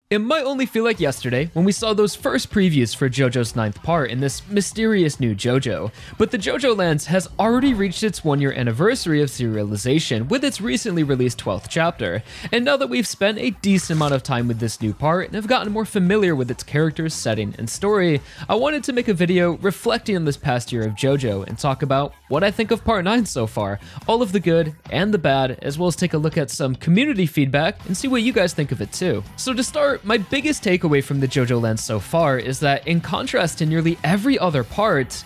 It might only feel like yesterday when we saw those first previews for JoJo's 9th part in this mysterious new JoJo, but the JoJoLands has already reached its 1-year anniversary of serialization with its recently released 12th chapter, and now that we've spent a decent amount of time with this new part and have gotten more familiar with its characters, setting, and story, I wanted to make a video reflecting on this past year of JoJo and talk about what I think of part 9 so far, all of the good and the bad, as well as take a look at some community feedback and see what you guys think of it too. So to start, my biggest takeaway from the JoJoLands so far is that, in contrast to nearly every other part,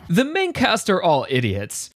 the main cast are all idiots.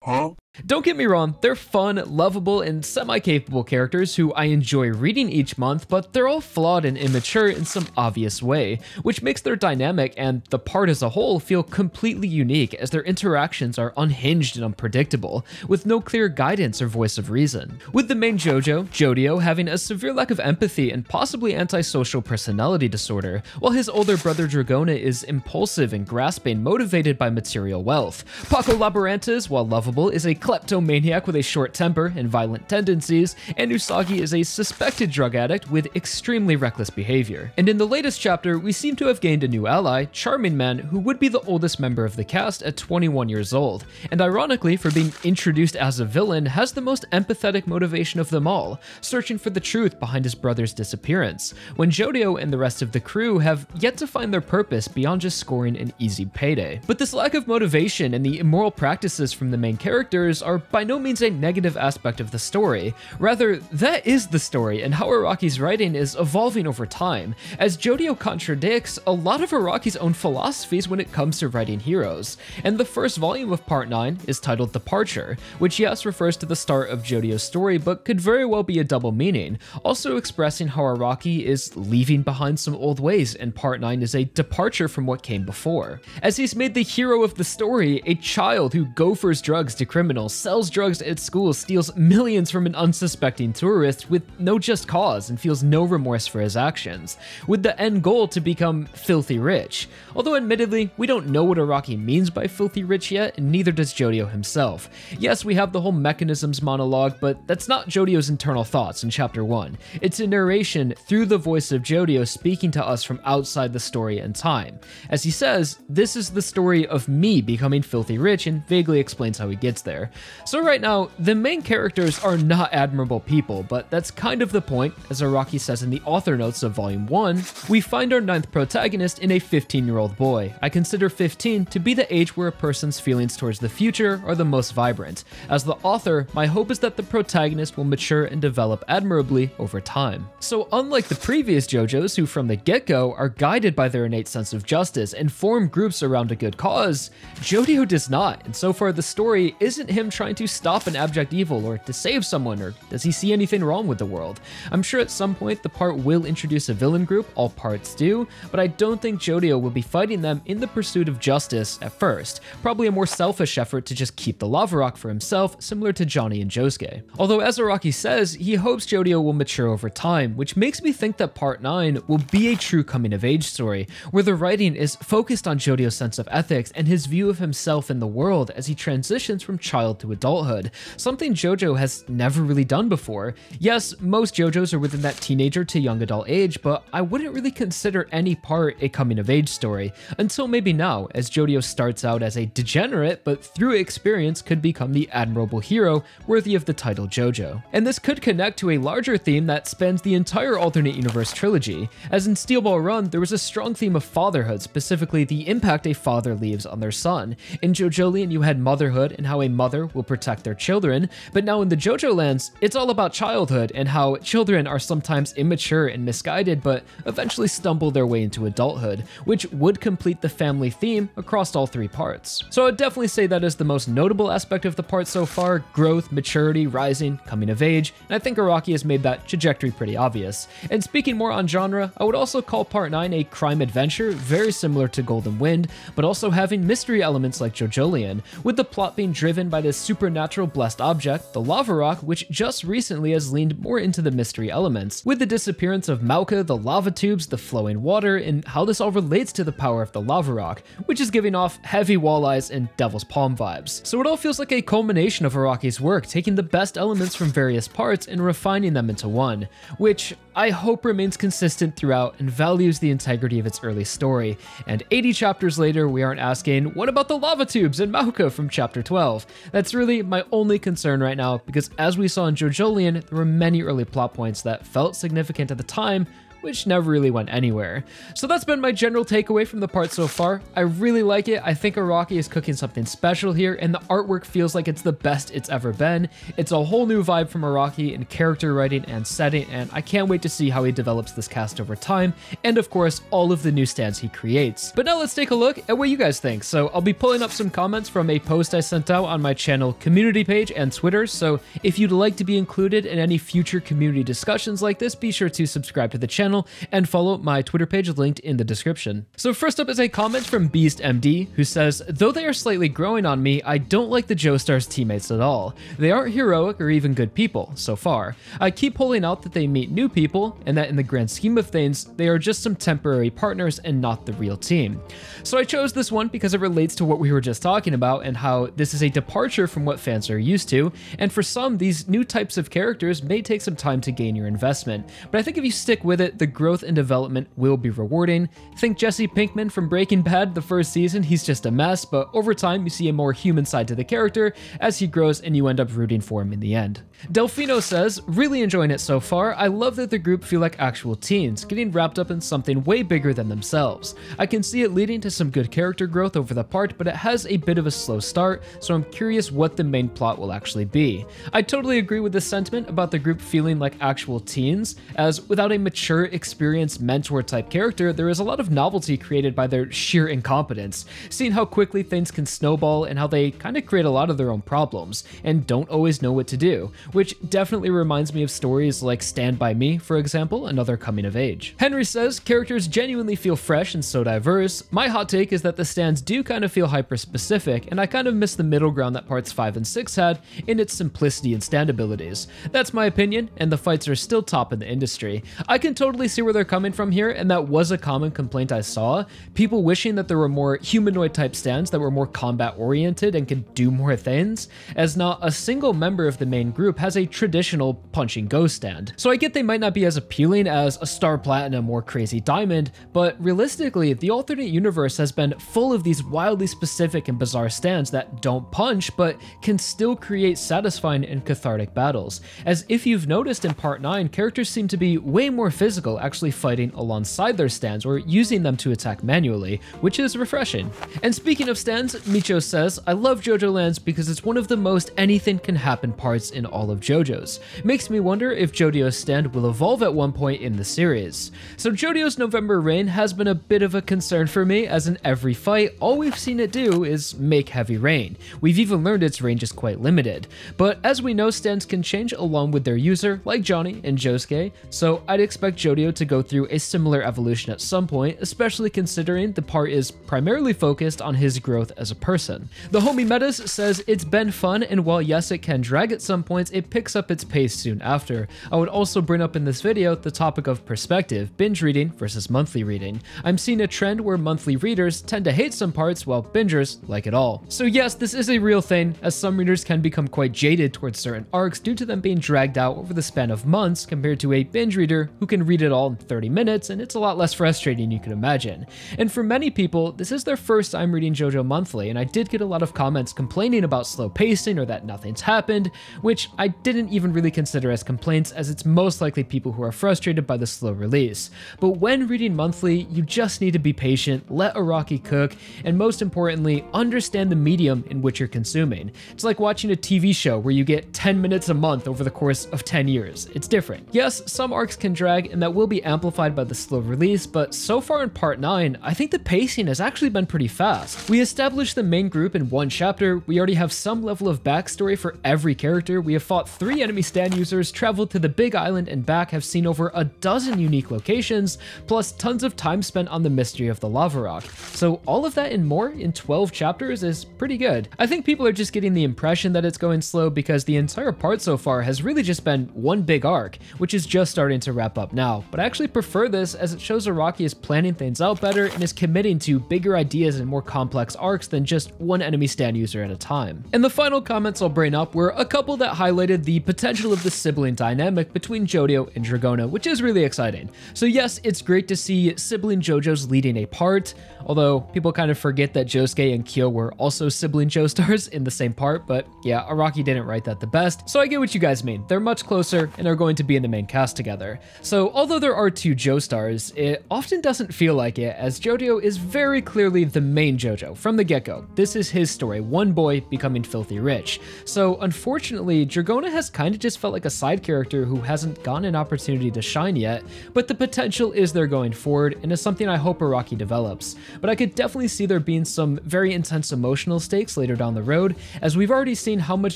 Huh? Don't get me wrong, they're fun, lovable, and semi-capable characters who I enjoy reading each month, but they're all flawed and immature in some obvious way, which makes their dynamic and the part as a whole feel completely unique, as their interactions are unhinged and unpredictable, with no clear guidance or voice of reason. With the main JoJo, Jodio, having a severe lack of empathy and possibly antisocial personality disorder, while his older brother Dragona is impulsive and grasping, motivated by material wealth. Paco Labyrinthus, while lovable, is a kleptomaniac with a short temper and violent tendencies, and Usagi is a suspected drug addict with extremely reckless behavior. And in the latest chapter, we seem to have gained a new ally, Charming Man, who would be the oldest member of the cast at 21 years old, and ironically, for being introduced as a villain, has the most empathetic motivation of them all, searching for the truth behind his brother's disappearance, when Jodio and the rest of the crew have yet to find their purpose beyond just scoring an easy payday. But this lack of motivation and the immoral practices from the main characters are by no means a negative aspect of the story. Rather, that is the story, and how Araki's writing is evolving over time, as Jodio contradicts a lot of Araki's own philosophies when it comes to writing heroes. And the first volume of Part 9 is titled Departure, which yes refers to the start of Jodio's story, but could very well be a double meaning, also expressing how Araki is leaving behind some old ways, and Part 9 is a departure from what came before. As he's made the hero of the story a child who gophers drugs to criminals, sells drugs at school, steals millions from an unsuspecting tourist with no just cause, and feels no remorse for his actions, with the end goal to become filthy rich. Although admittedly, we don't know what Araki means by filthy rich yet, and neither does Jodio himself. Yes, we have the whole mechanisms monologue, but that's not Jodio's internal thoughts in chapter 1. It's a narration through the voice of Jodio speaking to us from outside the story and time. As he says, this is the story of me becoming filthy rich, and vaguely explains how he gets there. So right now, the main characters are not admirable people, but that's kind of the point. As Araki says in the author notes of volume 1, we find our 9th protagonist in a 15-year-old boy. I consider 15 to be the age where a person's feelings towards the future are the most vibrant. As the author, my hope is that the protagonist will mature and develop admirably over time. So unlike the previous JoJos, who from the get-go are guided by their innate sense of justice and form groups around a good cause, Jodio does not, and so far the story isn't him trying to stop an abject evil or to save someone, or does he see anything wrong with the world? I'm sure at some point the part will introduce a villain group, all parts do, but I don't think Jodio will be fighting them in the pursuit of justice at first, probably a more selfish effort to just keep the lava rock for himself, similar to Johnny and Josuke. Although as Araki says, he hopes Jodio will mature over time, which makes me think that part 9 will be a true coming of age story, where the writing is focused on Jodio's sense of ethics and his view of himself and the world as he transitions from child to adulthood, something JoJo has never really done before. Yes, most JoJos are within that teenager to young adult age, but I wouldn't really consider any part a coming of age story, until maybe now, as Jodio starts out as a degenerate, but through experience could become the admirable hero worthy of the title JoJo. And this could connect to a larger theme that spans the entire alternate universe trilogy, as in Steel Ball Run there was a strong theme of fatherhood, specifically the impact a father leaves on their son. In JoJoLand you had motherhood and how a mother will protect their children, but now in the JoJoLands, it's all about childhood and how children are sometimes immature and misguided, but eventually stumble their way into adulthood, which would complete the family theme across all 3 parts. So I'd definitely say that is the most notable aspect of the part so far: growth, maturity, rising, coming of age, and I think Araki has made that trajectory pretty obvious. And speaking more on genre, I would also call part 9 a crime adventure, very similar to Golden Wind, but also having mystery elements like JoJoLand, with the plot being driven by this supernatural blessed object, the lava rock, which just recently has leaned more into the mystery elements, with the disappearance of Mauka, the lava tubes, the flowing water, and how this all relates to the power of the lava rock, which is giving off heavy walleyes and Devil's Palm vibes. So it all feels like a culmination of Araki's work, taking the best elements from various parts and refining them into one, which I hope remains consistent throughout and values the integrity of its early story. And 80 chapters later, we aren't asking, what about the lava tubes and Mauka from chapter 12? That's really my only concern right now, because as we saw in JoJolian, there were many early plot points that felt significant at the time, which never really went anywhere. So that's been my general takeaway from the part so far. I really like it. I think Araki is cooking something special here, and the artwork feels like it's the best it's ever been. It's a whole new vibe from Araki in character writing and setting, and I can't wait to see how he develops this cast over time, and of course, all of the new stands he creates. But now let's take a look at what you guys think. So I'll be pulling up some comments from a post I sent out on my channel community page and Twitter, so if you'd like to be included in any future community discussions like this, be sure to subscribe to the channel and follow my Twitter page linked in the description. So first up is a comment from BeastMD, who says, though they are slightly growing on me, I don't like the Joestar's teammates at all. They aren't heroic or even good people, so far. I keep pulling out that they meet new people, and that in the grand scheme of things, they are just some temporary partners and not the real team. So I chose this one because it relates to what we were just talking about and how this is a departure from what fans are used to, and for some, these new types of characters may take some time to gain your investment, but I think if you stick with it, the growth and development will be rewarding. Think Jesse Pinkman from Breaking Bad. The first season, he's just a mess, but over time you see a more human side to the character as he grows and you end up rooting for him in the end. Delfino says, really enjoying it so far. I love that the group feel like actual teens, getting wrapped up in something way bigger than themselves. I can see it leading to some good character growth over the part, but it has a bit of a slow start, so I'm curious what the main plot will actually be. I totally agree with this sentiment about the group feeling like actual teens, as without a mature, experienced mentor type character, there is a lot of novelty created by their sheer incompetence, seeing how quickly things can snowball and how they kind of create a lot of their own problems and don't always know what to do, which definitely reminds me of stories like Stand By Me, for example, another coming of age. Henry says, characters genuinely feel fresh and so diverse. My hot take is that the stands do kind of feel hyper-specific, and I kind of miss the middle ground that parts 5 and 6 had in its simplicity and stand abilities. That's my opinion, and the fights are still top in the industry. I can totally see where they're coming from here, and that was a common complaint I saw. People wishing that there were more humanoid type stands that were more combat oriented and could do more things, as not a single member of the main group has a traditional punch and go stand. So I get they might not be as appealing as a Star Platinum or Crazy Diamond, but realistically, the alternate universe has been full of these wildly specific and bizarre stands that don't punch, but can still create satisfying and cathartic battles. As if you've noticed in part 9, characters seem to be way more physical, actually fighting alongside their stands or using them to attack manually, which is refreshing. And speaking of stands, Micho says, I love JoJoLands because it's one of the most anything can happen parts in all of JoJo's. Makes me wonder if Jojo's stand will evolve at one point in the series. So Jojo's November rain has been a bit of a concern for me, as in every fight, all we've seen it do is make heavy rain. We've even learned its range is quite limited. But as we know, stands can change along with their user, like Johnny and Josuke, so I'd expect Jojo to go through a similar evolution at some point, especially considering the part is primarily focused on his growth as a person. The homie Metas says, it's been fun, and while yes it can drag at some points, it picks up its pace soon after. I would also bring up in this video the topic of perspective, binge reading versus monthly reading. I'm seeing a trend where monthly readers tend to hate some parts while bingers like it all. So yes, this is a real thing, as some readers can become quite jaded towards certain arcs due to them being dragged out over the span of months compared to a binge reader who can read it all in 30 minutes, and it's a lot less frustrating you can imagine. And for many people, this is their first time reading JoJo monthly, and I did get a lot of comments complaining about slow pacing or that nothing's happened, which I didn't even really consider as complaints, as it's most likely people who are frustrated by the slow release. But when reading monthly, you just need to be patient, let Araki cook, and most importantly, understand the medium in which you're consuming. It's like watching a TV show where you get 10 minutes a month over the course of 10 years. It's different. Yes, some arcs can drag, and that will be amplified by the slow release, but so far in part 9, I think the pacing has actually been pretty fast. We established the main group in one chapter, we already have some level of backstory for every character, we have fought 3 enemy stand users, traveled to the Big Island and back, have seen over a dozen unique locations, plus tons of time spent on the mystery of the lava rock. So all of that and more in 12 chapters is pretty good. I think people are just getting the impression that it's going slow because the entire part so far has really just been one big arc, which is just starting to wrap up now. But I actually prefer this as it shows Araki is planning things out better and is committing to bigger ideas and more complex arcs than just one enemy stand user at a time. And the final comments I'll bring up were a couple that highlighted the potential of the sibling dynamic between JoJo and Dragona, which is really exciting. So yes, it's great to see sibling JoJos leading a part, although people kind of forget that Josuke and Kyo were also sibling Joestars in the same part, but yeah, Araki didn't write that the best, so I get what you guys mean. They're much closer and are going to be in the main cast together. So although there are 2 Joestars, it often doesn't feel like it, as JoJo is very clearly the main JoJo from the get-go. This is his story, one boy becoming filthy rich. So unfortunately, Dragona has kind of just felt like a side character who hasn't gotten an opportunity to shine yet, but the potential is there going forward and is something I hope Araki develops. But I could definitely see there being some very intense emotional stakes later down the road, as we've already seen how much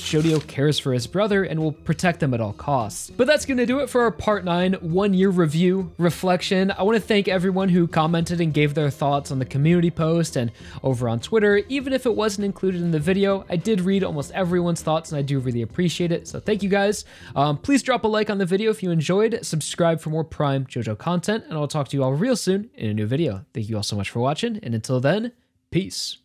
JoJo cares for his brother and will protect him at all costs. But that's gonna do it for our part 9 1-year review reflection. I want to thank everyone who commented and gave their thoughts on the community post and over on Twitter. Even if it wasn't included in the video, I did read almost everyone's thoughts and I do really appreciate it, so thank you guys. Please drop a like on the video if you enjoyed, subscribe for more Prime JoJo content, and I'll talk to you all real soon in a new video. Thank you all so much for watching, and until then, peace.